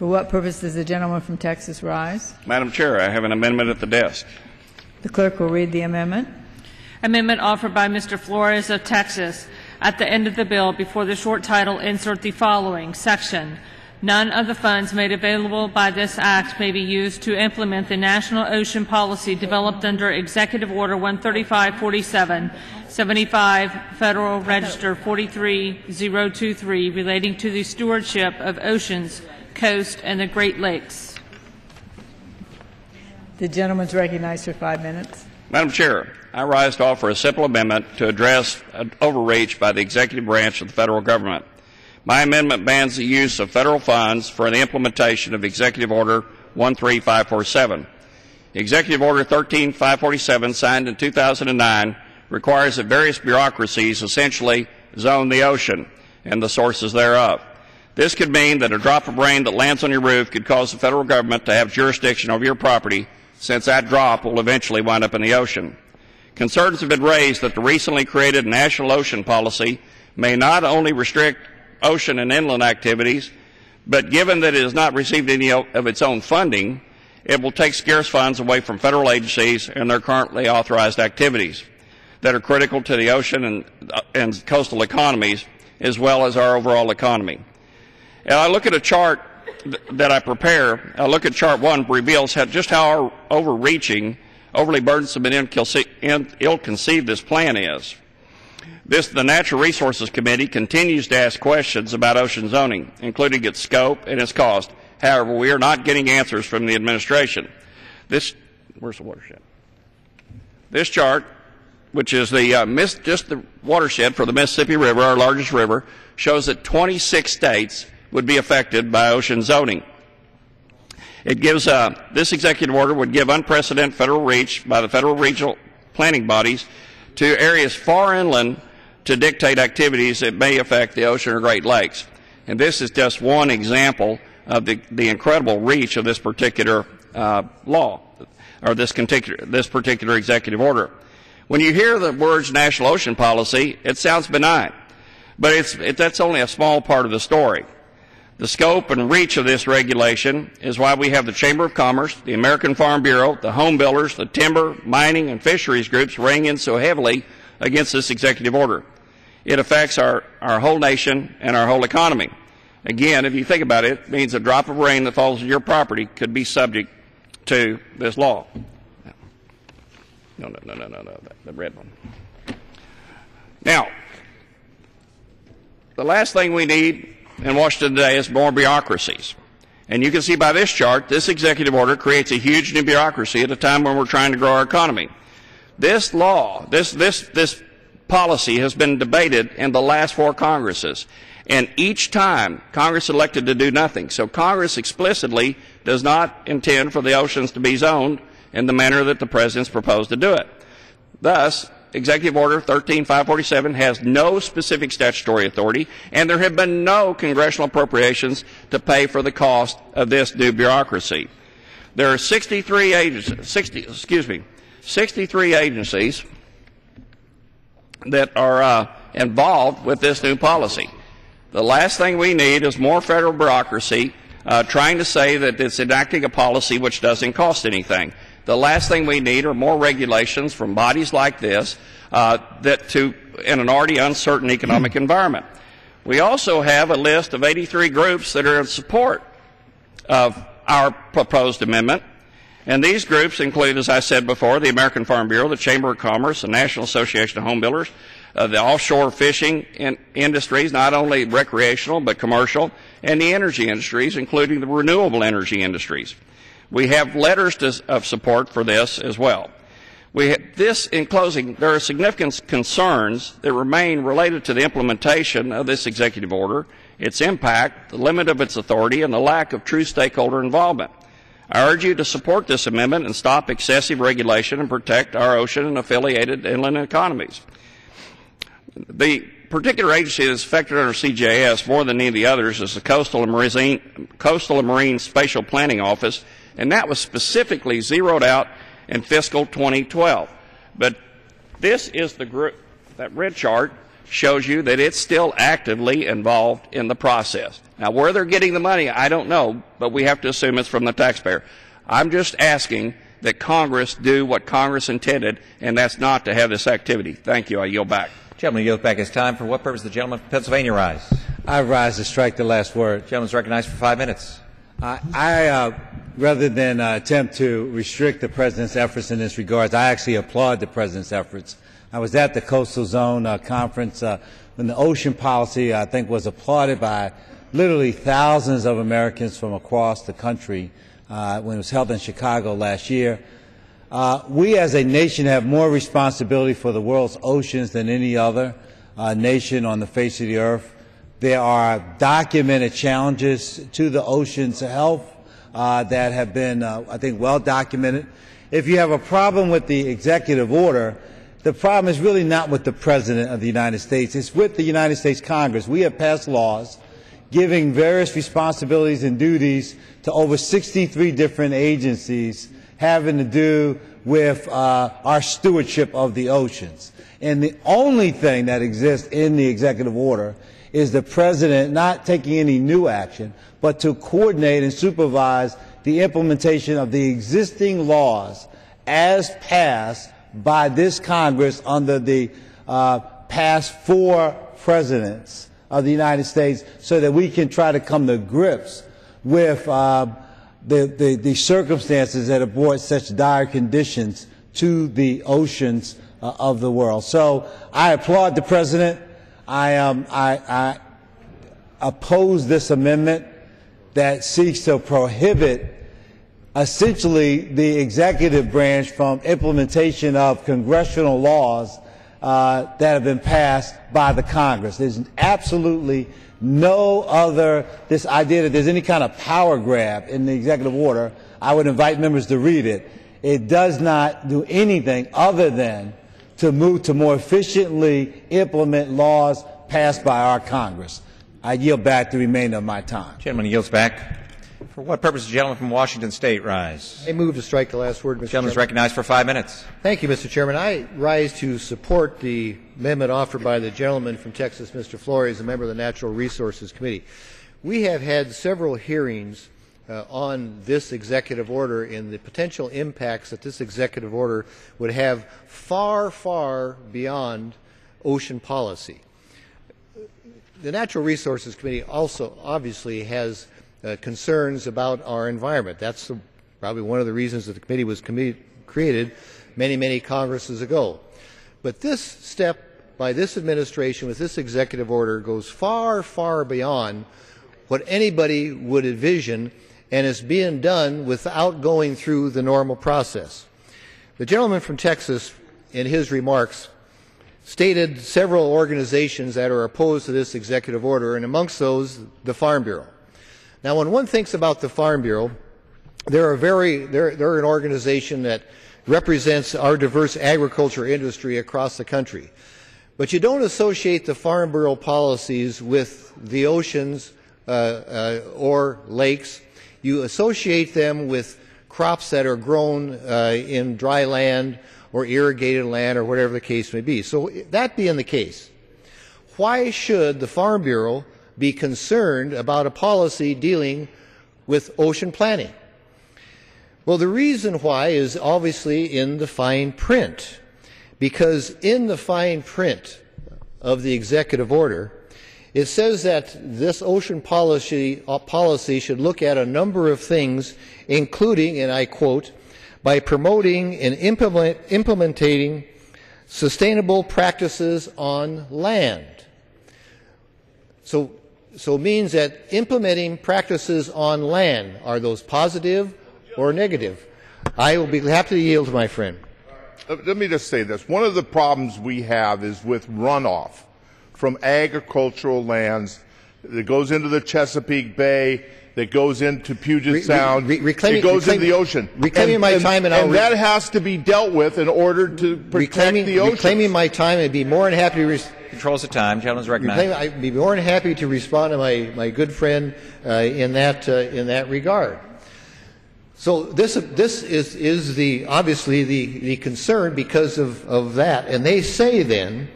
For what purpose does the gentleman from Texas rise? Madam Chair, I have an amendment at the desk. The clerk will read the amendment. Amendment offered by Mr. Flores of Texas. At the end of the bill, before the short title, insert the following section. None of the funds made available by this Act may be used to implement the National Ocean Policy developed under Executive Order 13547, 75 Federal Register 43023 relating to the stewardship of oceans, coast, and the Great Lakes. The gentleman is recognized for 5 minutes. Madam Chair, I rise to offer a simple amendment to address an overreach by the executive branch of the federal government. My amendment bans the use of federal funds for the implementation of Executive Order 13547. Executive Order 13547, signed in 2009, requires that various bureaucracies essentially zone the ocean and the sources thereof. This could mean that a drop of rain that lands on your roof could cause the federal government to have jurisdiction over your property, since that drop will eventually wind up in the ocean. Concerns have been raised that the recently created National Ocean Policy may not only restrict ocean and inland activities, but given that it has not received any of its own funding, it will take scarce funds away from federal agencies and their currently authorized activities that are critical to the ocean and coastal economies, as well as our overall economy. And I look at a chart that I prepare. I look at chart 1, reveals just how overreaching, overly burdensome, and ill-conceived this plan is. The Natural Resources Committee continues to ask questions about ocean zoning, including its scope and its cost. However, we are not getting answers from the administration. Where's the watershed? This chart, which is just the watershed for the Mississippi River, our largest river, shows that 26 states would be affected by ocean zoning. It gives this executive order would give unprecedented federal reach by the federal regional planning bodies to areas far inland to dictate activities that may affect the ocean or Great Lakes. And this is just one example of the incredible reach of this particular law, or this particular executive order. When you hear the words National Ocean Policy, it sounds benign, but that's only a small part of the story. The scope and reach of this regulation is why we have the Chamber of Commerce, the American Farm Bureau, the home builders, the timber, mining, and fisheries groups weighing in so heavily against this executive order. It affects our whole nation and our whole economy. Again, if you think about it, it means a drop of rain that falls on your property could be subject to this law. No, the red one. Now, the last thing we need in Washington today is more bureaucracies. And you can see by this chart, this executive order creates a huge new bureaucracy at a time when we're trying to grow our economy. This law, this policy has been debated in the last 4 Congresses. And each time, Congress elected to do nothing. So Congress explicitly does not intend for the oceans to be zoned in the manner that the President's proposed to do it. Thus, Executive Order 13547 has no specific statutory authority, and there have been no congressional appropriations to pay for the cost of this new bureaucracy. There are 63 agencies that are involved with this new policy. The last thing we need is more federal bureaucracy trying to say that it's enacting a policy which doesn't cost anything. The last thing we need are more regulations from bodies like this in an already uncertain economic environment. We also have a list of 83 groups that are in support of our proposed amendment. And these groups include, as I said before, the American Farm Bureau, the Chamber of Commerce, the National Association of Home Builders, the offshore fishing industries, not only recreational but commercial, and the energy industries, including the renewable energy industries. We have letters of support for this as well. In closing, there are significant concerns that remain related to the implementation of this executive order, its impact, the limit of its authority, and the lack of true stakeholder involvement. I urge you to support this amendment and stop excessive regulation and protect our ocean and affiliated inland economies. The particular agency that is affected under CJS more than any of the others is the Coastal and Marine Spatial Planning Office, and that was specifically zeroed out in fiscal 2012. But this is the group, that red chart shows you that it's still actively involved in the process. Now, where they're getting the money, I don't know, but we have to assume it's from the taxpayer. I'm just asking that Congress do what Congress intended, and that's not to have this activity. Thank you. I yield back. Gentleman yields back his time. For what purpose the gentleman from Pennsylvania rise? I rise to strike the last word. The gentleman is recognized for 5 minutes. Rather than attempt to restrict the President's efforts in this regard, I actually applaud the President's efforts. I was at the Coastal Zone conference when the ocean policy, I think, was applauded by literally thousands of Americans from across the country when it was held in Chicago last year. We as a nation have more responsibility for the world's oceans than any other nation on the face of the earth. There are documented challenges to the ocean's health that have been, I think, well documented. If you have a problem with the executive order, the problem is really not with the President of the United States. It's with the United States Congress. We have passed laws giving various responsibilities and duties to over 63 different agencies having to do with our stewardship of the oceans. And the only thing that exists in the executive order is the President not taking any new action, but to coordinate and supervise the implementation of the existing laws as passed by this Congress under the past 4 presidents of the United States, so that we can try to come to grips with the circumstances that have brought such dire conditions to the oceans of the world. So I applaud the President. I oppose this amendment that seeks to prohibit essentially the executive branch from implementation of congressional laws that have been passed by the Congress. There's absolutely no other, this idea that there's any kind of power grab in the executive order. I would invite members to read it. It does not do anything other than to move to more efficiently implement laws passed by our Congress. I yield back the remainder of my time. Gentleman yields back. For what purpose does the gentleman from Washington State rise? I move to strike the last word, Mr. The gentleman is Chairman. recognized for 5 minutes. Thank you, Mr. Chairman. I rise to support the amendment offered by the gentleman from Texas, Mr. Flores, a member of the Natural Resources Committee. We have had several hearings on this executive order and the potential impacts that this executive order would have far, far beyond ocean policy. The Natural Resources Committee also obviously has concerns about our environment. That's probably one of the reasons that the committee was created many, many Congresses ago. But this step by this administration with this executive order goes far, far beyond what anybody would envision, and is being done without going through the normal process. The gentleman from Texas, in his remarks, stated several organizations that are opposed to this executive order, and amongst those, the Farm Bureau. Now, when one thinks about the Farm Bureau, they're an organization that represents our diverse agriculture industry across the country. But you don't associate the Farm Bureau policies with the oceans or lakes. You associate them with crops that are grown in dry land or irrigated land or whatever the case may be. So that being the case, why should the Farm Bureau be concerned about a policy dealing with ocean planning? Well, the reason why is obviously in the fine print, because in the fine print of the executive order, it says that this ocean policy should look at a number of things, including, and I quote, by promoting and implementing sustainable practices on land. So it means that implementing practices on land, are those positive or negative? I will be happy to yield to my friend. Let me just say this. One of the problems we have is with runoff from agricultural lands that goes into the Chesapeake Bay, that goes into Puget Sound, it goes into the ocean. Reclaiming my time, and that has to be dealt with in order to protect the ocean. Reclaiming my time, I'd be more than happy to controls the time. Gentleman's recognized. I'd be more than happy to respond to my good friend in that regard. So this is obviously the concern because of that, and they say then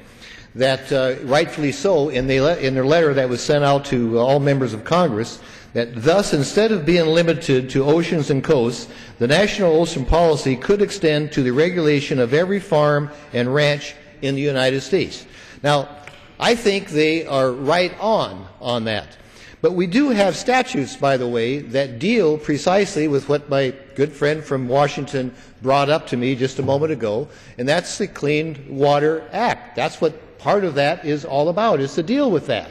that, rightfully so, in their letter that was sent out to all members of Congress, that thus, instead of being limited to oceans and coasts, the national ocean policy could extend to the regulation of every farm and ranch in the United States. Now, I think they are right on that. But we do have statutes, by the way, that deal precisely with what my good friend from Washington brought up to me just a moment ago, and that's the Clean Water Act. That's what part of that is all about, is to deal with that.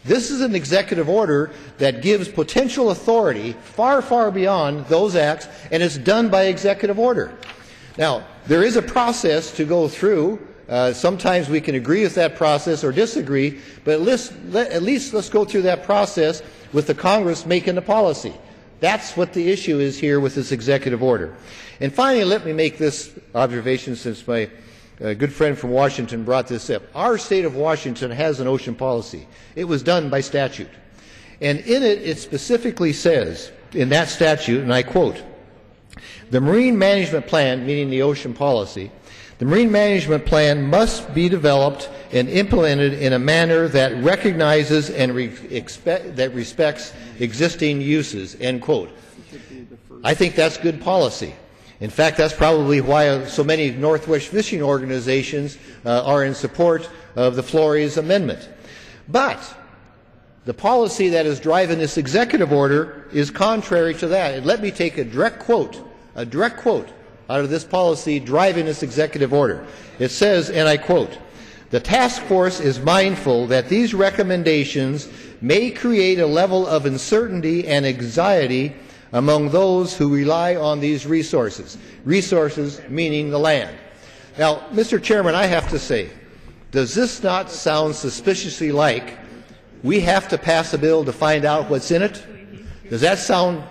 This is an executive order that gives potential authority far, far beyond those acts, and it's done by executive order. Now, there is a process to go through. Sometimes we can agree with that process or disagree, but at least let's go through that process with the Congress making the policy. That's what the issue is here with this executive order. And finally, let me make this observation, since my good friend from Washington brought this up. Our state of Washington has an ocean policy. It was done by statute. And in it, it specifically says, in that statute, and I quote, "The Marine Management Plan," meaning the ocean policy, "the Marine Management Plan must be developed and implemented in a manner that recognizes and that respects existing uses," end quote. I think that's good policy. In fact, that's probably why so many Northwest fishing organizations are in support of the Flores Amendment. But the policy that is driving this executive order is contrary to that. And let me take a direct quote out of this policy driving this executive order. It says, and I quote, "The task force is mindful that these recommendations may create a level of uncertainty and anxiety among those who rely on these resources." Resources meaning the land. Now, Mr. Chairman, I have to say, does this not sound suspiciously like we have to pass a bill to find out what's in it? Does that sound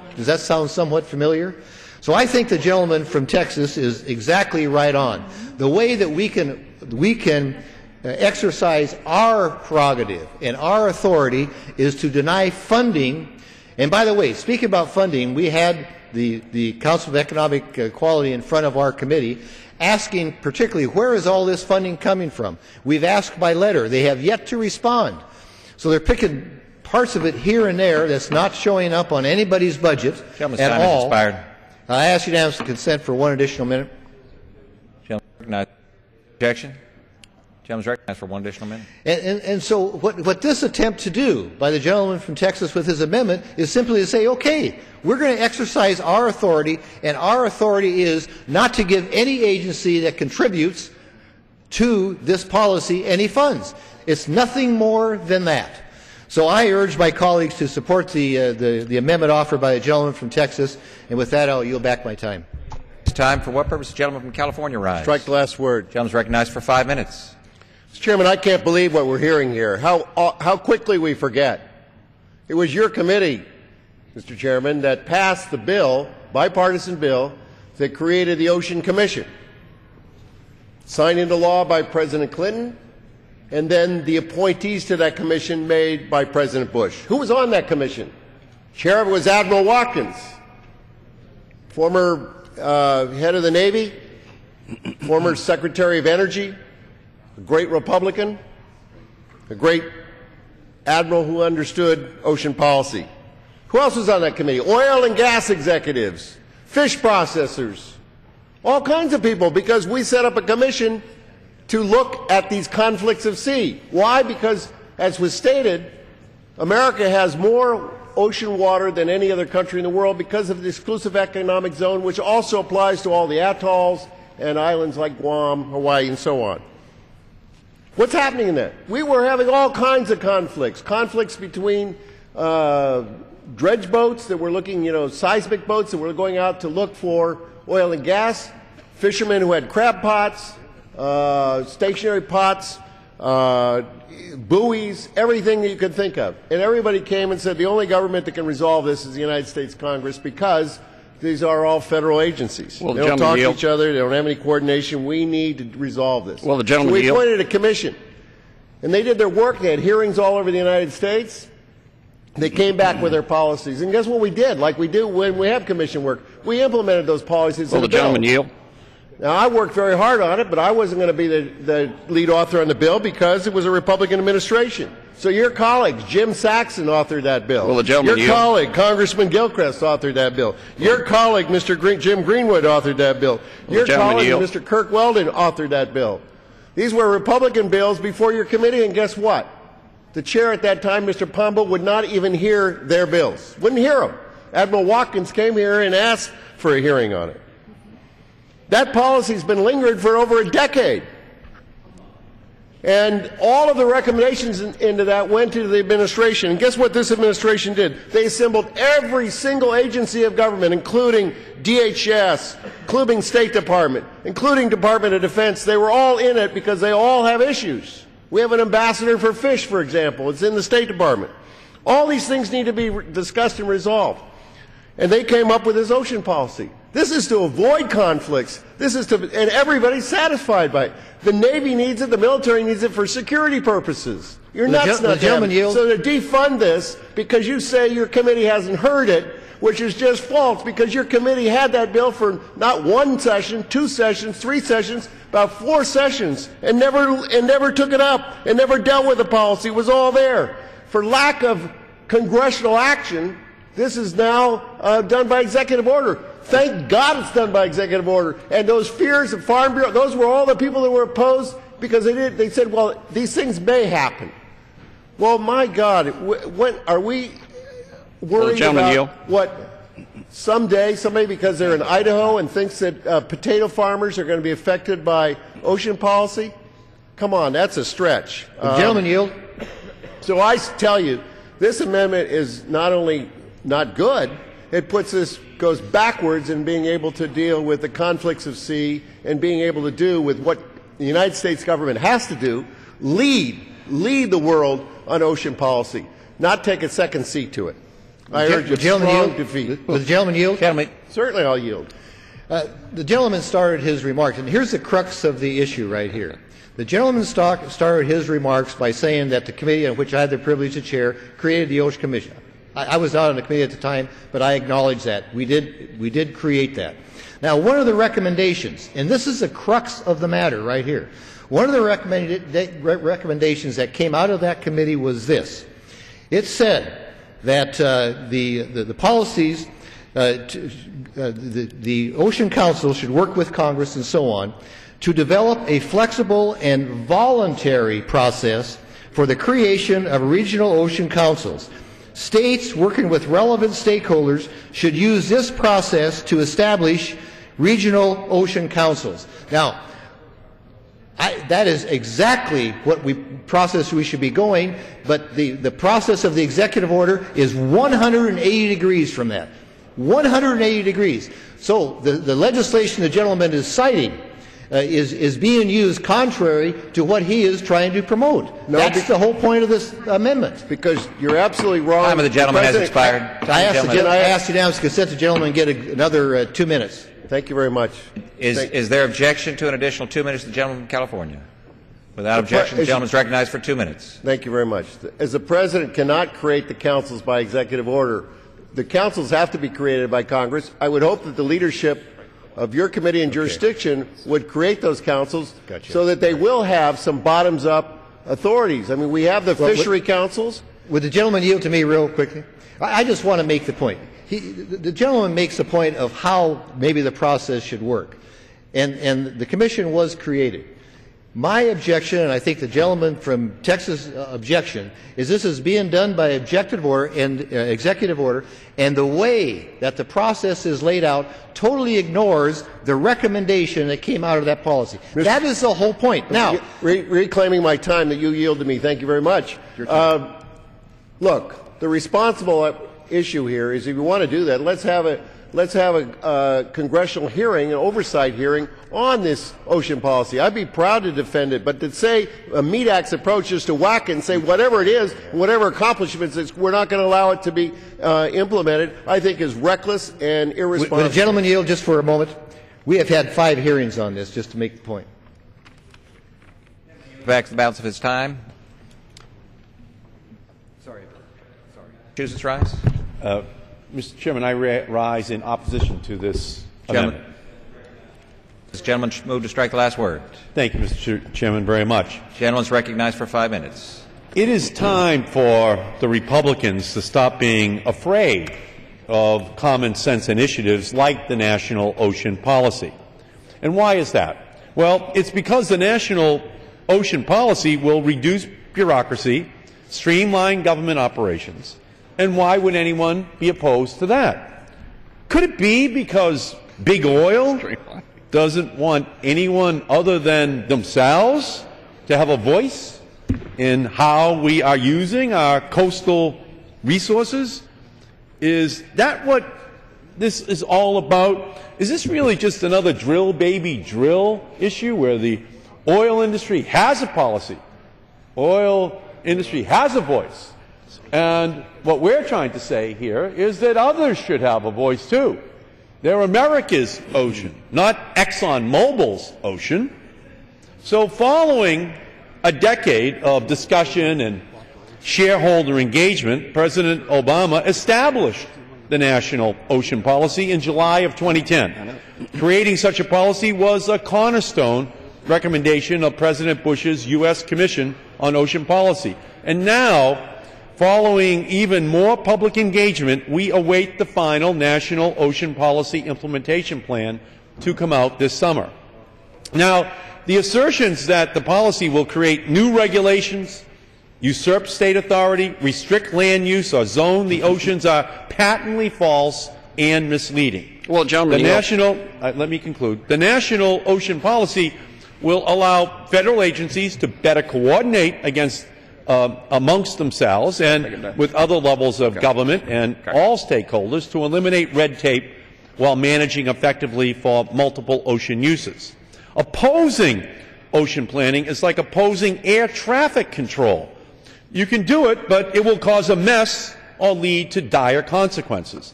somewhat familiar? So I think the gentleman from Texas is exactly right on. The way that we can exercise our prerogative and our authority is to deny funding. And by the way, speaking about funding, we had the Council of Economic Equality in front of our committee asking particularly, where is all this funding coming from? We've asked by letter. They have yet to respond. So they're picking parts of it here and there that's not showing up on anybody's budget at all. Expired. I ask unanimous consent for one additional minute. Objection? Gentleman's recognized for one additional minute. And so what this attempt to do by the gentleman from Texas with his amendment is simply to say, okay, we're going to exercise our authority, and our authority is not to give any agency that contributes to this policy any funds. It's nothing more than that. So I urge my colleagues to support the amendment offered by the gentleman from Texas, and with that I'll yield back my time. It's time for what purpose the gentleman from California rise? Strike the last word. Gentleman's recognized for 5 minutes. Mr. Chairman, I can't believe what we're hearing here. How quickly we forget. It was your committee, Mr. Chairman, that passed the bill, bipartisan bill, that created the Ocean Commission, signed into law by President Clinton, and then the appointees to that commission made by President Bush. Who was on that commission? Chair of it was Admiral Watkins, former head of the Navy, former Secretary of Energy, a great Republican, a great admiral who understood ocean policy. Who else was on that committee? Oil and gas executives, fish processors, all kinds of people, because we set up a commission to look at these conflicts of sea. Why? Because, as was stated, America has more ocean water than any other country in the world because of the exclusive economic zone, which also applies to all the atolls and islands like Guam, Hawaii, and so on. What's happening in that? We were having all kinds of conflicts between dredge boats that were looking, seismic boats that were going out to look for oil and gas, fishermen who had crab pots, stationary pots, buoys, everything that you could think of. And everybody came and said the only government that can resolve this is the United States Congress, because these are all federal agencies. Well, they don't talk to each other. They don't have any coordination. We need to resolve this. Well, the gentleman so we appointed a commission, and they did their work. They had hearings all over the United States. They came back with their policies. And guess what we did? Like we do when we have commission work. We implemented those policies. Will the gentleman yield? Now, I worked very hard on it, but I wasn't going to be the lead author on the bill because it was a Republican administration. So your colleagues, Jim Saxon, authored that bill. Well, the gentleman your colleague, Congressman Gilchrist, authored that bill. Your colleague, Jim Greenwood, authored that bill. Your colleague, Mr. Kirk Weldon, authored that bill. These were Republican bills before your committee, and guess what? The chair at that time, Mr. Pombo, would not even hear their bills. Wouldn't hear them. Admiral Watkins came here and asked for a hearing on it. That policy's been lingering for over a decade. And all of the recommendations into that went to the administration. And guess what this administration did? They assembled every single agency of government, including DHS, including State Department, including Department of Defense. They were all in it because they all have issues. We have an ambassador for fish, for example. It's in the State Department. All these things need to be discussed and resolved. And they came up with this ocean policy. This is to avoid conflicts. This is to, and everybody's satisfied by it. The Navy needs it. The military needs it for security purposes. You're nuts not to have it. So to defund this because you say your committee hasn't heard it, which is just false because your committee had that bill for not one session, 2 sessions, 3 sessions, about 4 sessions, and never took it up and never dealt with the policy. It was all there. For lack of congressional action, this is now done by executive order. Thank God it's done by executive order. And those fears of Farm Bureau, those were all the people that were opposed because they said, well, these things may happen. Well, my God, when are we worried about what someday somebody, because they're in Idaho and thinks that potato farmers are going to be affected by ocean policy? Come on, that's a stretch. Gentleman yield. So I tell you, this amendment is not only not good, it goes backwards in being able to deal with the conflicts of sea and being able to do with what the United States government has to do, lead the world on ocean policy, not take a second seat to it. I urge a strong defeat. Will the gentleman yield? Certainly I'll yield. The gentleman started his remarks, and here's the crux of the issue right here. The gentleman started his remarks by saying that the committee on which I had the privilege to chair created the Ocean Commission. I was not on the committee at the time, but I acknowledge that. We did create that. Now, one of the recommendations, and this is the crux of the matter right here, one of the recommendations that came out of that committee was this. It said that the policies, the Ocean Council should work with Congress and so on to develop a flexible and voluntary process for the creation of regional ocean councils. States working with relevant stakeholders should use this process to establish regional ocean councils. Now, that is exactly what process we should be going, but the process of the executive order is 180 degrees from that. 180 degrees. So the legislation the gentleman is citing is being used contrary to what he is trying to promote. No, that's the whole point of this amendment. Because you're absolutely wrong. Time of the gentleman has expired. I ask unanimous consent the gentleman get another 2 minutes. Thank you very much. Is there objection to an additional 2 minutes to the gentleman from California? Without objection, the gentleman is recognized for 2 minutes. Thank you very much. As the President cannot create the councils by executive order, the councils have to be created by Congress. I would hope that the leadership of your committee and jurisdiction would create those councils so that they will have some bottoms-up authorities. I mean, we have the fishery councils. Would the gentleman yield to me real quickly? I just want to make the point. The gentleman makes the point of how maybe the process should work. And the commission was created. My objection, and I think the gentleman from Texas' objection, is this is being done by executive order, and the way that the process is laid out totally ignores the recommendation that came out of that policy. That is the whole point. Now, reclaiming my time that you yield to me, thank you very much. Look, the responsible issue here is if you want to do that, let's have a congressional hearing, an oversight hearing on this ocean policy. I'd be proud to defend it, but to say a meat axe approach is to whack it and say whatever it is, whatever accomplishments it's, we're not going to allow it to be implemented, I think is reckless and irresponsible. Will the gentleman yield just for a moment? We have had 5 hearings on this, just to make the point. Back to the balance of his time. Sorry. Massachusetts rise. Mr. Chairman, I rise in opposition to this amendment. This gentleman move to strike the last word. Thank you, Mr. Chairman, very much. Gentleman's recognized for 5 minutes. It is time for the Republicans to stop being afraid of common sense initiatives like the National Ocean Policy. And why is that? Well, it's because the National Ocean Policy will reduce bureaucracy, streamline government operations. And why would anyone be opposed to that? Could it be because big oil doesn't want anyone other than themselves to have a voice in how we are using our coastal resources? Is that what this is all about? Is this really just another drill baby drill issue where the oil industry has a policy, oil industry has a voice, and what we're trying to say here is that others should have a voice too? They're America's ocean, not ExxonMobil's ocean. So following a decade of discussion and shareholder engagement, President Obama established the National Ocean Policy in July of 2010. Creating such a policy was a cornerstone recommendation of President Bush's U.S. Commission on Ocean Policy. And now, following even more public engagement, we await the final National Ocean Policy Implementation Plan to come out this summer. Now, the assertions that the policy will create new regulations, usurp state authority, restrict land use, or zone the oceans are patently false and misleading. Well, gentlemen, let me conclude. The National Ocean Policy will allow federal agencies to better coordinate against amongst themselves and with other levels of government and all stakeholders to eliminate red tape while managing effectively for multiple ocean uses. Opposing ocean planning is like opposing air traffic control. You can do it, but it will cause a mess or lead to dire consequences.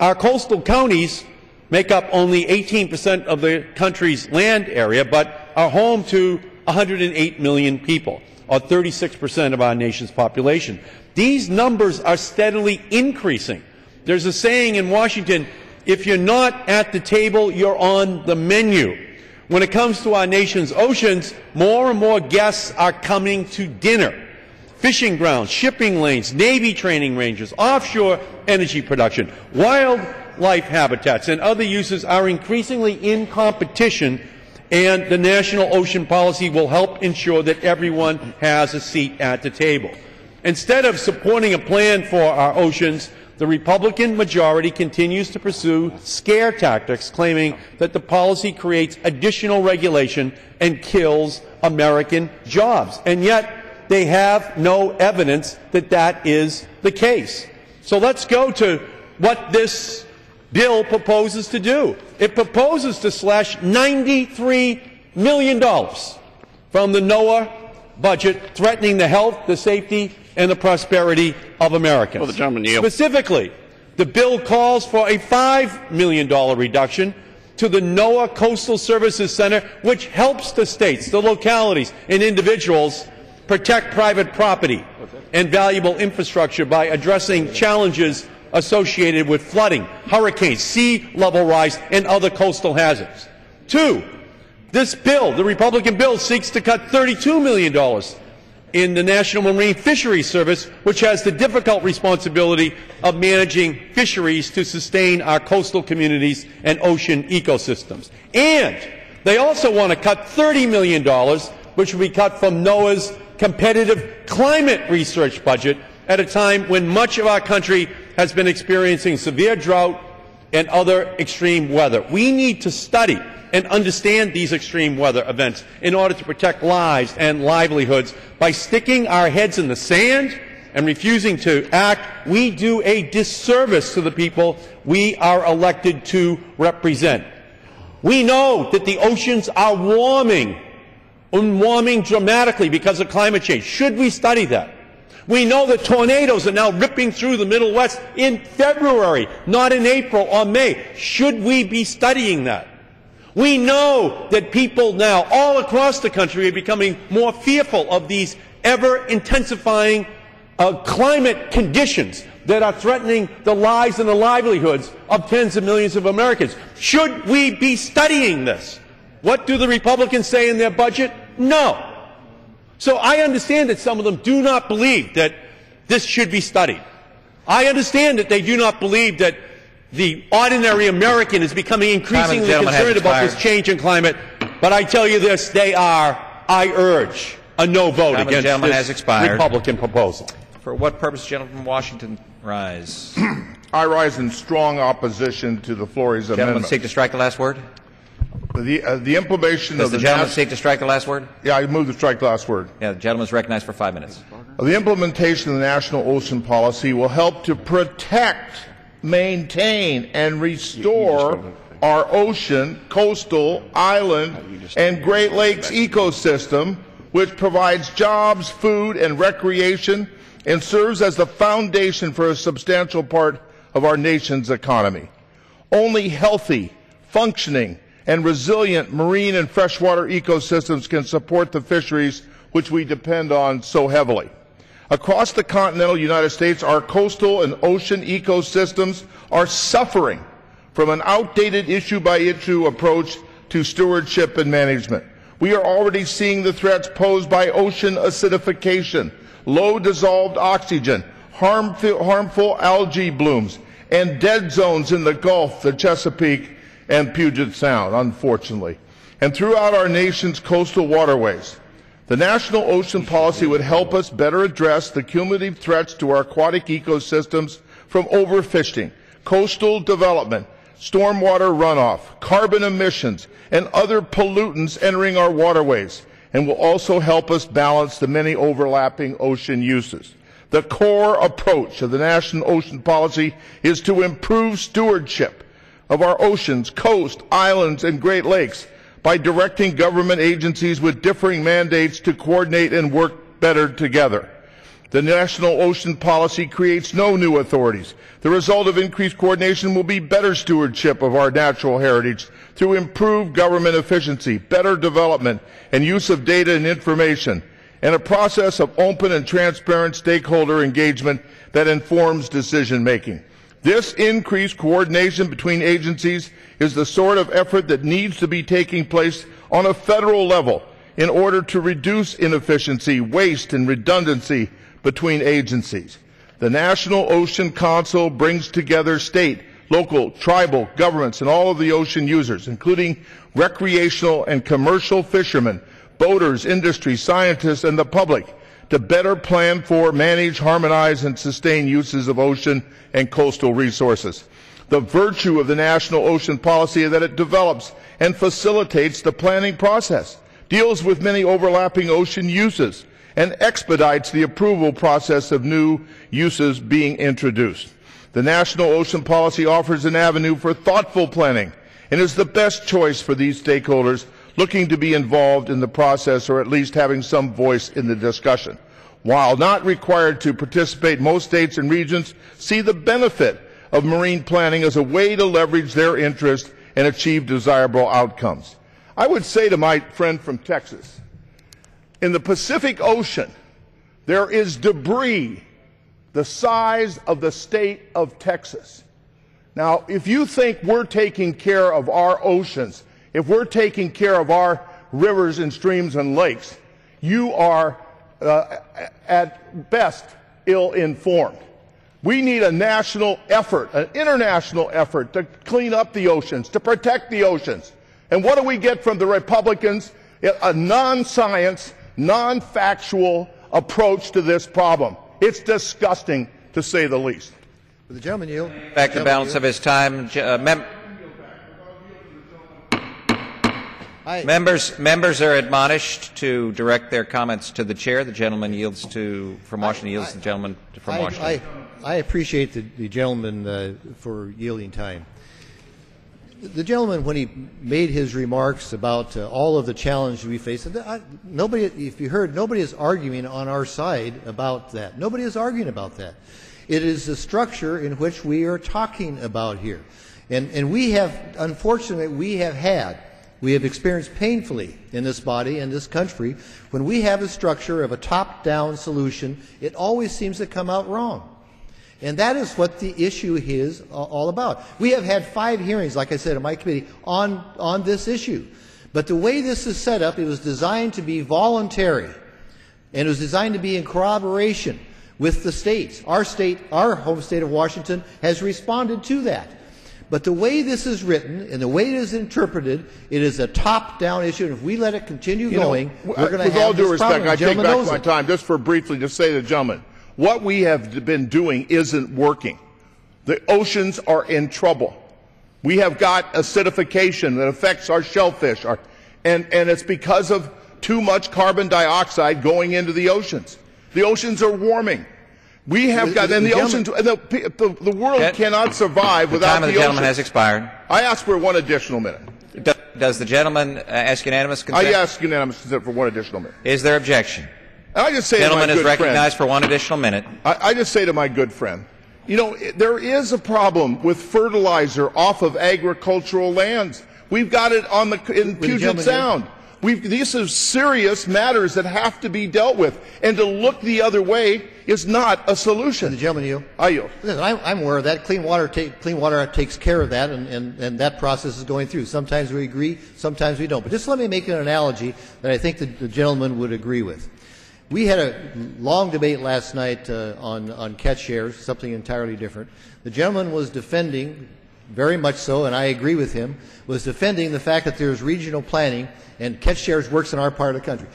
Our coastal counties make up only 18% of the country's land area, but are home to 108 million people, or 36% of our nation's population. These numbers are steadily increasing. There's a saying in Washington, if you're not at the table, you're on the menu. When it comes to our nation's oceans, more and more guests are coming to dinner. Fishing grounds, shipping lanes, Navy training ranges, offshore energy production, wildlife habitats, and other uses are increasingly in competition, and the National Ocean Policy will help ensure that everyone has a seat at the table. Instead of supporting a plan for our oceans, the Republican majority continues to pursue scare tactics, claiming that the policy creates additional regulation and kills American jobs. And yet, they have no evidence that that is the case. So let's go to what this bill proposes to do. It proposes to slash $93 million from the NOAA budget, threatening the health, the safety, and the prosperity of Americans. Well, the gentleman yield. Specifically, the bill calls for a $5 million reduction to the NOAA Coastal Services Center, which helps the states, the localities, and individuals protect private property and valuable infrastructure by addressing challenges associated with flooding, hurricanes, sea level rise, and other coastal hazards. Two, this bill, the Republican bill, seeks to cut $32 million in the National Marine Fisheries Service, which has the difficult responsibility of managing fisheries to sustain our coastal communities and ocean ecosystems. And they also want to cut $30 million, which will be cut from NOAA's competitive climate research budget at a time when much of our country has been experiencing severe drought and other extreme weather. We need to study and understand these extreme weather events in order to protect lives and livelihoods. By sticking our heads in the sand and refusing to act, we do a disservice to the people we are elected to represent. We know that the oceans are warming dramatically because of climate change. Should we study that? We know that tornadoes are now ripping through the Middle West in February, not in April or May. Should we be studying that? We know that people now all across the country are becoming more fearful of these ever-intensifying climate conditions that are threatening the lives and the livelihoods of tens of millions of Americans. Should we be studying this? What do the Republicans say in their budget? No. So I understand that some of them do not believe that this should be studied. I understand that they do not believe that the ordinary American is becoming increasingly concerned about this change in climate. But I tell you this, I urge a no vote against this Republican proposal. For what purpose, gentleman from Washington, rise? I rise in strong opposition to the Flores Amendment. Gentleman seek to strike the last word? The implementation of the gentleman seek to strike the last word? Yeah, I move to strike the last word. Yeah, the gentleman is recognized for 5 minutes. The implementation of the National Ocean Policy will help to protect, maintain, and restore our ocean, coastal, island, and Great Lakes ecosystem, which provides jobs, food, and recreation, and serves as the foundation for a substantial part of our nation's economy. Only healthy, functioning, and resilient marine and freshwater ecosystems can support the fisheries which we depend on so heavily. Across the continental United States, our coastal and ocean ecosystems are suffering from an outdated issue-by-issue approach to stewardship and management. We are already seeing the threats posed by ocean acidification, low dissolved oxygen, harmful algae blooms, and dead zones in the Gulf, the Chesapeake, and Puget Sound, unfortunately, and throughout our nation's coastal waterways. The National Ocean Policy would help us better address the cumulative threats to our aquatic ecosystems from overfishing, coastal development, stormwater runoff, carbon emissions, and other pollutants entering our waterways, and will also help us balance the many overlapping ocean uses. The core approach of the National Ocean Policy is to improve stewardship of our oceans, coast, islands, and Great Lakes by directing government agencies with differing mandates to coordinate and work better together. The National Ocean Policy creates no new authorities. The result of increased coordination will be better stewardship of our natural heritage through improved government efficiency, better development and use of data and information, and a process of open and transparent stakeholder engagement that informs decision-making. This increased coordination between agencies is the sort of effort that needs to be taking place on a federal level in order to reduce inefficiency, waste, and redundancy between agencies. The National Ocean Council brings together state, local, tribal governments and all of the ocean users, including recreational and commercial fishermen, boaters, industry, scientists, and the public, to better plan for, manage, harmonize, and sustain uses of ocean and coastal resources. The virtue of the National Ocean Policy is that it develops and facilitates the planning process, deals with many overlapping ocean uses, and expedites the approval process of new uses being introduced. The National Ocean Policy offers an avenue for thoughtful planning and is the best choice for these stakeholders looking to be involved in the process or at least having some voice in the discussion. While not required to participate, most states and regions see the benefit of marine planning as a way to leverage their interest and achieve desirable outcomes. I would say to my friend from Texas, in the Pacific Ocean, there is debris the size of the state of Texas. Now, if you think we're taking care of our oceans, if we're taking care of our rivers and streams and lakes, you are at best ill-informed. We need a national effort, an international effort to clean up the oceans, to protect the oceans. And what do we get from the Republicans? A non-science, non-factual approach to this problem. It's disgusting, to say the least. The gentleman yield. Back to the balance of his time. Members are admonished to direct their comments to the chair. The gentleman yields from Washington yields to the gentleman from Washington. I appreciate the gentleman for yielding time. The gentleman, when he made his remarks about all of the challenges we face, nobody, if you heard, nobody is arguing on our side about that. Nobody is arguing about that. It is the structure in which we are talking about here. And we have, unfortunately, we have experienced painfully in this body, in this country, when we have a structure of a top-down solution, it always seems to come out wrong. And that is what the issue is all about. We have had 5 hearings, like I said, in my committee on this issue. But the way this is set up, it was designed to be voluntary, and it was designed to be in corroboration with the states. Our home state of Washington, has responded to that. But the way this is written and the way it is interpreted, it is a top-down issue, and if we let it continue going, we're going to have this problem. With all due respect, I take back my it. time just for briefly to say to the gentleman, what we have been doing isn't working. The oceans are in trouble. We have got acidification that affects our shellfish, and it's because of too much carbon dioxide going into the oceans. The oceans are warming. We have got, and the oceans, the world cannot survive without the oceans. The time of the gentleman has expired. I ask for one additional minute. Does the gentleman ask unanimous consent? I ask unanimous consent for one additional minute. Is there objection? And I just say the gentleman to my is good recognized friend, for one additional minute. I just say to my good friend, you know, there is a problem with fertilizer off of agricultural lands. We've got it in Puget Sound. These are serious matters that have to be dealt with, and to look the other way is not a solution. The gentleman yield. I yield. Listen, I'm aware of that. Clean Water takes care of that, and that process is going through. Sometimes we agree, sometimes we don't. But just let me make an analogy that I think the gentleman would agree with. We had a long debate last night on catch shares, something entirely different. The gentleman was defending, very much so, and I agree with him, was defending the fact that there's regional planning and catch shares works in our part of the country.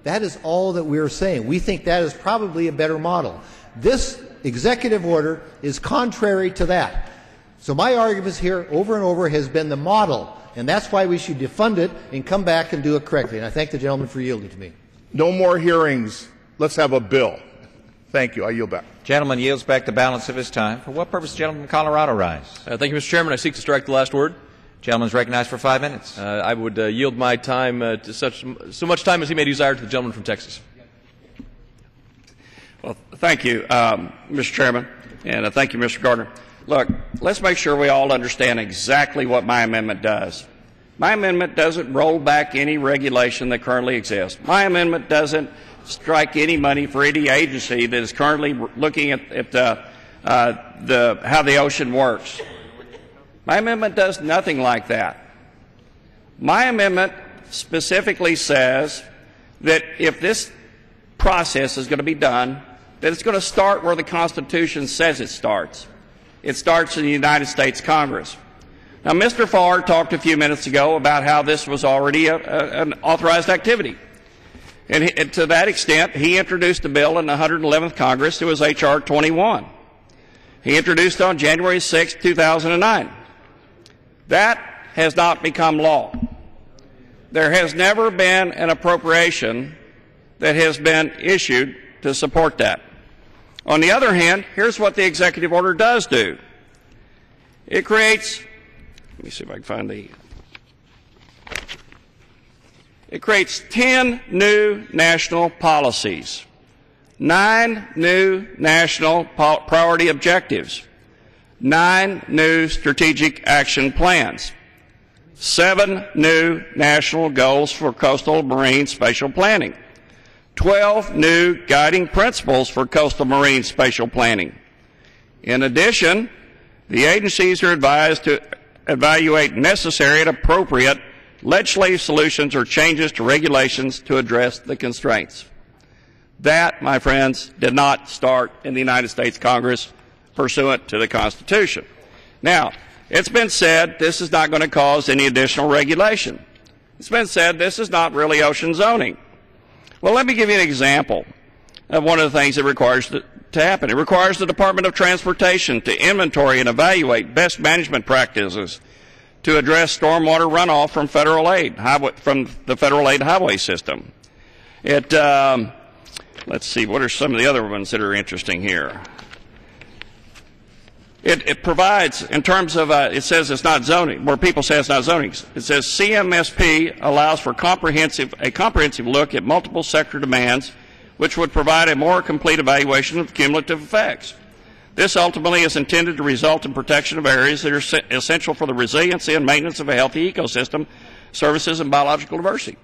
That is all that we're saying. We think that is probably a better model. This executive order is contrary to that. So my arguments here over and over has been the model, and that's why we should defund it and come back and do it correctly. And I thank the gentleman for yielding to me. No more hearings. Let's have a bill. Thank you. I yield back. Gentleman yields back the balance of his time. For what purpose does the gentleman from Colorado rise? Thank you, Mr. Chairman. I seek to strike the last word. Gentleman is recognized for 5 minutes. I would yield my time to so much time as he may desire to the gentleman from Texas. Well, thank you, Mr. Chairman, and thank you, Mr. Gardner. Look, let's make sure we all understand exactly what my amendment does. My amendment doesn't roll back any regulation that currently exists. My amendment doesn't strike any money for any agency that is currently looking at how the ocean works. My amendment does nothing like that. My amendment specifically says that if this process is going to be done, that it's going to start where the Constitution says it starts. It starts in the United States Congress. Now, Mr. Farr talked a few minutes ago about how this was already an authorized activity. And to that extent, he introduced a bill in the 111th Congress. It was H.R. 21. He introduced it on January 6, 2009. That has not become law. There has never been an appropriation that has been issued to support that. On the other hand, here's what the executive order does do. It creates, let me see if I can find it creates 10 new national policies, 9 new national priority objectives, 9 new strategic action plans, 7 new national goals for coastal marine spatial planning, 12 new guiding principles for coastal marine spatial planning. In addition, the agencies are advised to evaluate necessary and appropriate legislative solutions or changes to regulations to address the constraints. That, my friends, did not start in the United States Congress pursuant to the Constitution. Now, it's been said this is not going to cause any additional regulation. It's been said this is not really ocean zoning. Well, let me give you an example of one of the things it requires to happen. It requires the Department of Transportation to inventory and evaluate best management practices to address stormwater runoff from federal aid, from the federal aid highway system. It, let's see, what are some of the other ones that are interesting here? It provides, in terms of, it says it's not zoning, where people say it's not zoning. It says CMSP allows for a comprehensive look at multiple sector demands, which would provide a more complete evaluation of cumulative effects. This ultimately is intended to result in protection of areas that are essential for the resiliency and maintenance of a healthy ecosystem, services, and biological diversity.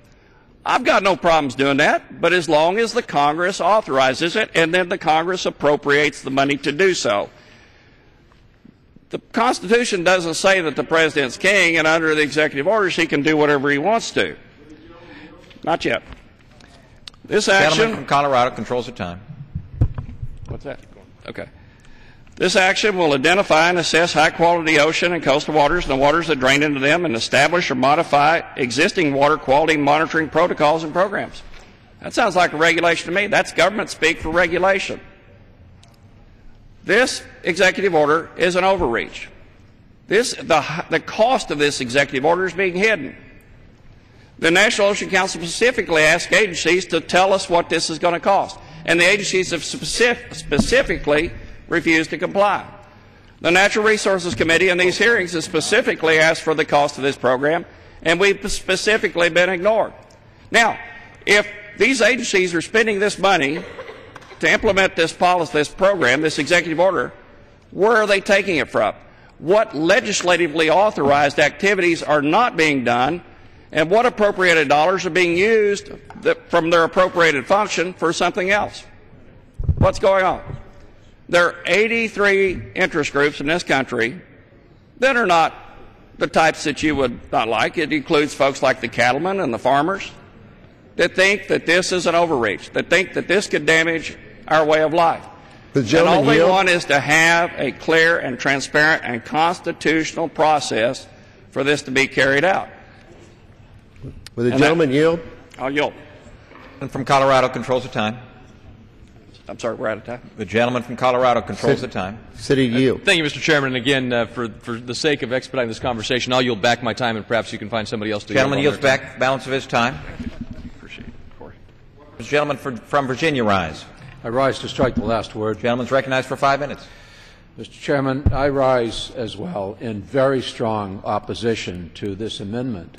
I've got no problems doing that, but as long as the Congress authorizes it and then the Congress appropriates the money to do so. The Constitution doesn't say that the President's king, and under the executive orders he can do whatever he wants to. Not yet. This Gentleman action from Colorado controls the time. What's that? Okay. This action will identify and assess high-quality ocean and coastal waters and the waters that drain into them and establish or modify existing water quality monitoring protocols and programs. That sounds like a regulation to me. That's government speak for regulation. This executive order is an overreach. The cost of this executive order is being hidden. The National Ocean Council specifically asked agencies to tell us what this is going to cost, and the agencies have specifically refused to comply. The Natural Resources Committee in these hearings has specifically asked for the cost of this program, and we've specifically been ignored. Now, if these agencies are spending this money to implement this policy, this program, this executive order, where are they taking it from? What legislatively authorized activities are not being done, and what appropriated dollars are being used from their appropriated function for something else? What's going on? There are 83 interest groups in this country that are not the types that you would not like. It includes folks like the cattlemen and the farmers that think that this is an overreach, that think that this could damage our way of life. And all they want is to have a clear and transparent and constitutional process for this to be carried out. Will the gentleman yield? I'll yield. And from Colorado controls the time. I'm sorry, we're out of time. The gentleman from Colorado controls the time. City yield. Thank you, Mr. Chairman. And again, for the sake of expediting this conversation, I'll yield back my time, and perhaps you can find somebody else to yield. Gentleman yields back balance of his time. Appreciate it, Corey. The gentleman from Virginia rise. I rise to strike the last word. Gentleman's recognized for 5 minutes. Mr. Chairman, I rise as well in very strong opposition to this amendment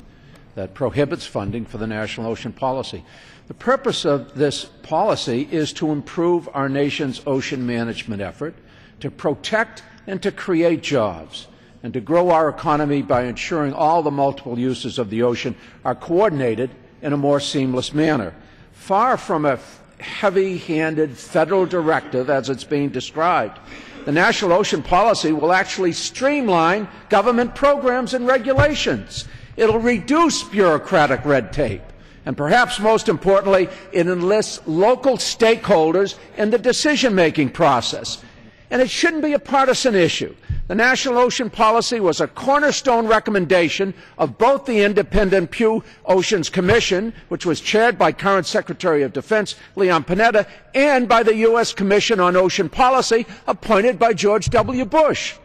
that prohibits funding for the National Ocean Policy. The purpose of this policy is to improve our nation's ocean management effort, to protect and to create jobs, and to grow our economy by ensuring all the multiple uses of the ocean are coordinated in a more seamless manner. Far from a heavy-handed federal directive as it's being described, the National Ocean Policy will actually streamline government programs and regulations. It'll reduce bureaucratic red tape. And perhaps most importantly, it enlists local stakeholders in the decision-making process. And it shouldn't be a partisan issue. The National Ocean Policy was a cornerstone recommendation of both the independent Pew Oceans Commission, which was chaired by current Secretary of Defense Leon Panetta, and by the U.S. Commission on Ocean Policy, appointed by George W. Bush.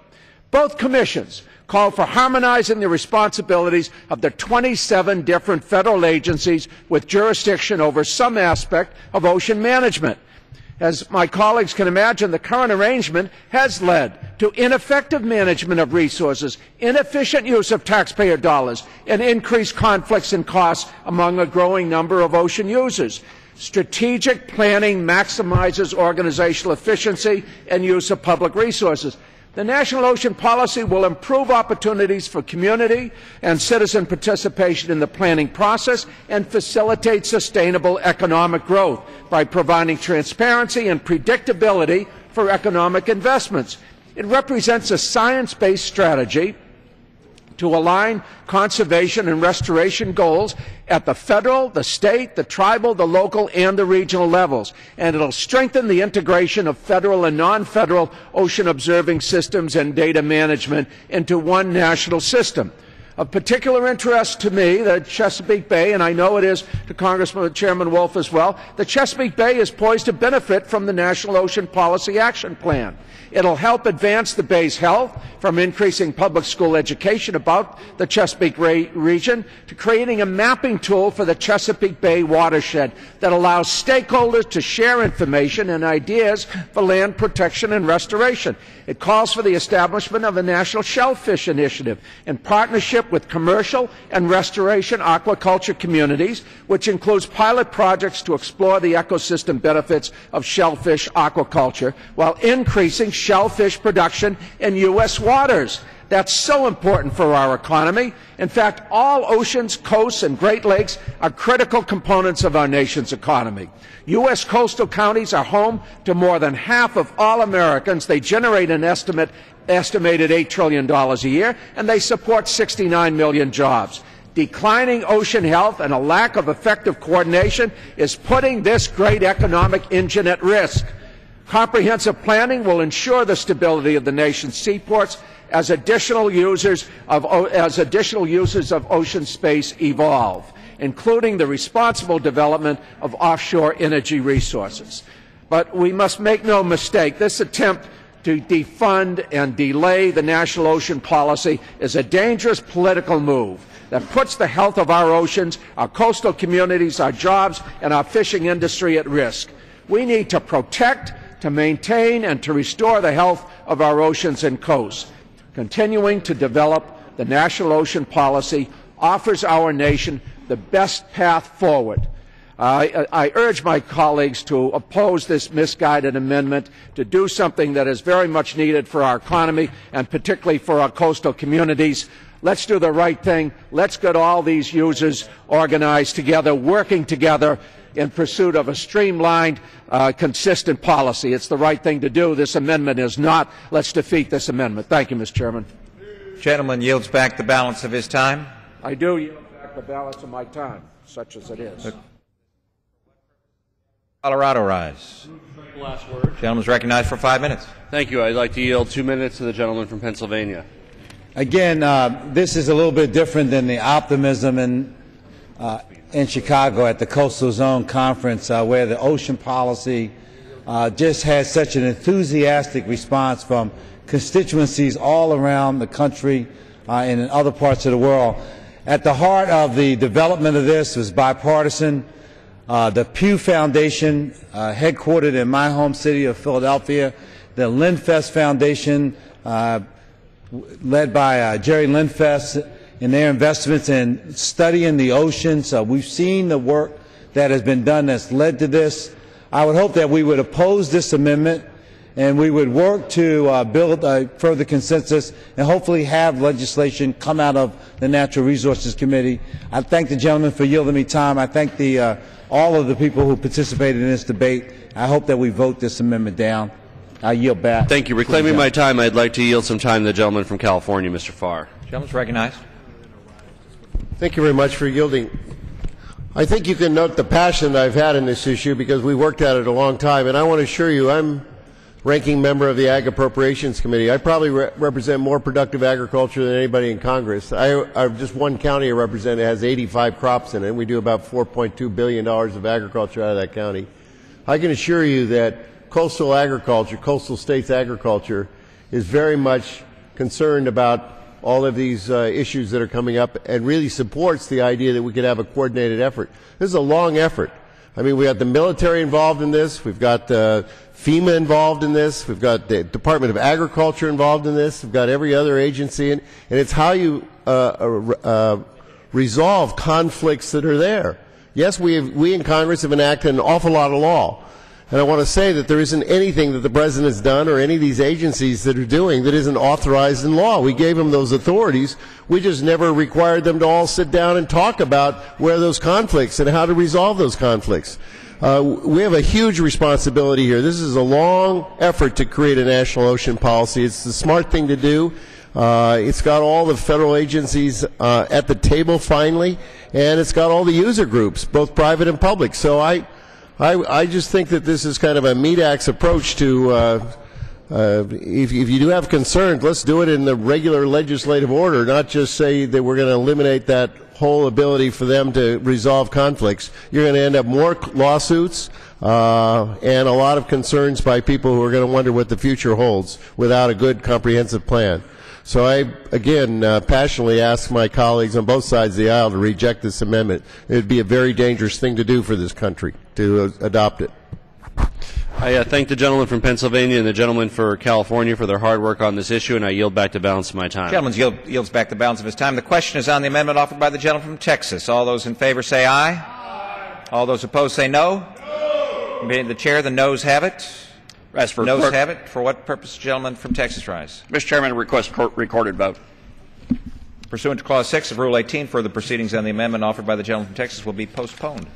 Both commissions call for harmonizing the responsibilities of the 27 different federal agencies with jurisdiction over some aspect of ocean management. As my colleagues can imagine, the current arrangement has led to ineffective management of resources, inefficient use of taxpayer dollars, and increased conflicts and costs among a growing number of ocean users. Strategic planning maximizes organizational efficiency and use of public resources. The National Ocean Policy will improve opportunities for community and citizen participation in the planning process and facilitate sustainable economic growth by providing transparency and predictability for economic investments. It represents a science-based strategy to align conservation and restoration goals at the federal, the state, the tribal, the local, and the regional levels. And it'll strengthen the integration of federal and non-federal ocean observing systems and data management into one national system. Of particular interest to me, the Chesapeake Bay, and I know it is to Congressman Chairman Wolf as well, the Chesapeake Bay is poised to benefit from the National Ocean Policy Action Plan. It'll help advance the Bay's health from increasing public school education about the Chesapeake region to creating a mapping tool for the Chesapeake Bay watershed that allows stakeholders to share information and ideas for land protection and restoration. It calls for the establishment of a National Shellfish Initiative in partnership with commercial and restoration aquaculture communities, which includes pilot projects to explore the ecosystem benefits of shellfish aquaculture while increasing shellfish production in U.S. waters. That's so important for our economy. In fact, all oceans, coasts, and Great Lakes are critical components of our nation's economy. U.S. coastal counties are home to more than half of all Americans. They generate an estimated $8 trillion a year, and they support 69 million jobs. Declining ocean health and a lack of effective coordination is putting this great economic engine at risk. Comprehensive planning will ensure the stability of the nation's seaports as additional users of ocean space evolve, including the responsible development of offshore energy resources. But we must make no mistake, this attempt to defund and delay the national ocean policy is a dangerous political move that puts the health of our oceans, our coastal communities, our jobs, and our fishing industry at risk. We need to protect, to maintain, and to restore the health of our oceans and coasts. Continuing to develop the national ocean policy offers our nation the best path forward. I urge my colleagues to oppose this misguided amendment, to do something that is very much needed for our economy and particularly for our coastal communities. Let's do the right thing. Let's get all these users organized together, working together in pursuit of a streamlined, consistent policy. It's the right thing to do. This amendment is not. Let's defeat this amendment. Thank you, Mr. Chairman. Gentleman yields back the balance of his time. I do yield back the balance of my time, such as it is. Colorado rise. Last word. Gentleman is recognized for 5 minutes. Thank you. I'd like to yield 2 minutes to the gentleman from Pennsylvania. Again, this is a little bit different than the optimism in Chicago at the Coastal Zone Conference, where the ocean policy just had such an enthusiastic response from constituencies all around the country and in other parts of the world. At the heart of the development of this was bipartisan. The Pew Foundation, headquartered in my home city of Philadelphia, the Lindfest Foundation, led by Jerry Lindfest, in their investments in studying the oceans. We've seen the work that has been done that's led to this. I would hope that we would oppose this amendment and we would work to build a further consensus and hopefully have legislation come out of the Natural Resources Committee. I thank the gentleman for yielding me time. I thank all of the people who participated in this debate. I hope that we vote this amendment down. I yield back. Thank you. Reclaiming my time, I'd like to yield some time to the gentleman from California, Mr. Farr. Gentleman's recognized. Thank you very much for yielding. I think you can note the passion I've had in this issue because we worked at it a long time, and I want to assure you I'm ranking member of the Ag Appropriations Committee. I probably represent more productive agriculture than anybody in Congress. I've just one county I represent that has 85 crops in it, and we do about $4.2 billion of agriculture out of that county. I can assure you that coastal agriculture, coastal states agriculture, is very much concerned about all of these issues that are coming up and really supports the idea that we could have a coordinated effort. This is a long effort. I mean, we got the military involved in this. We've got FEMA involved in this. We've got the Department of Agriculture involved in this. We've got every other agency, and it's how you resolve conflicts that are there. Yes, we in Congress have enacted an awful lot of law. And I want to say that there isn't anything that the President has done or any of these agencies that are doing that isn't authorized in law. We gave them those authorities. We just never required them to all sit down and talk about where those conflicts and how to resolve those conflicts. We have a huge responsibility here. This is a long effort to create a national ocean policy. It's the smart thing to do. It's got all the federal agencies at the table finally, and it's got all the user groups, both private and public. So I just think that this is kind of a meat-axe approach to if you do have concerns, let's do it in the regular legislative order, not just say that we're going to eliminate that whole ability for them to resolve conflicts. You're going to end up more lawsuits and a lot of concerns by people who are going to wonder what the future holds without a good comprehensive plan. So I, again, passionately ask my colleagues on both sides of the aisle to reject this amendment. It would be a very dangerous thing to do for this country, to adopt it. I thank the gentleman from Pennsylvania and the gentleman for California for their hard work on this issue, and I yield back the balance of my time. Gentleman yields back the balance of his time. The question is on the amendment offered by the gentleman from Texas. All those in favor say aye. Aye. All those opposed say no. No. Being the chair, the noes have it. Noes have it. For what purpose, gentleman from Texas rise? Mr. Chairman, request recorded vote. Pursuant to Clause 6 of Rule 18, further proceedings on the amendment offered by the gentleman from Texas will be postponed.